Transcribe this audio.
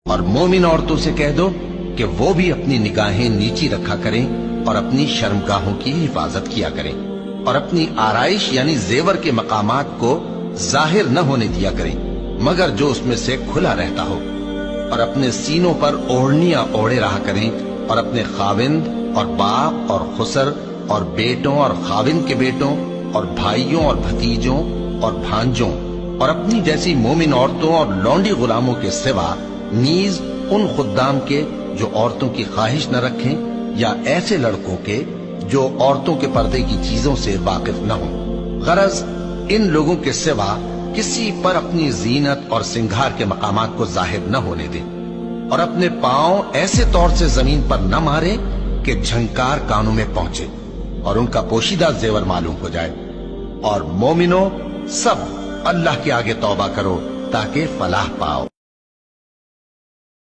اور مومن عورتوں سے کہہ دو کہ وہ بھی اپنی نگاہیں نیچی رکھا کریں اور اپنی شرمگاہوں کی حفاظت کیا کریں، اور اپنی آرائش یعنی زیور کے مقامات کو ظاہر نہ ہونے دیا کریں مگر جو اس میں سے کھلا رہتا ہو، اور اپنے سینوں پر اوڑھنیاں اوڑھے رہا کریں، اور اپنے خاوند اور باپ اور خسر اور بیٹوں اور خاوند کے بیٹوں اور بھائیوں اور بھتیجوں اور بھانجوں اور اپنی جیسی مومن عورتوں اور لونڈی غلاموں کے سوا نیز ان خدام کے جو عورتوں کی خواہش نہ رکھیں، یا ایسے لڑکوں کے جو عورتوں کے پردے کی چیزوں سے واقف نہ ہوں۔ غرض ان لوگوں کے سوا کسی پر اپنی زینت اور سنگھار کے مقامات کو ظاہر نہ ہونے دیں، اور اپنے پاؤں ایسے طور سے زمین پر نہ مارے کہ جھنکار کانوں میں پہنچے اور ان کا پوشیدہ زیور معلوم ہو جائے۔ اور مومنوں سب اللہ کے آگے توبہ کرو تاکہ فلاح پاؤ۔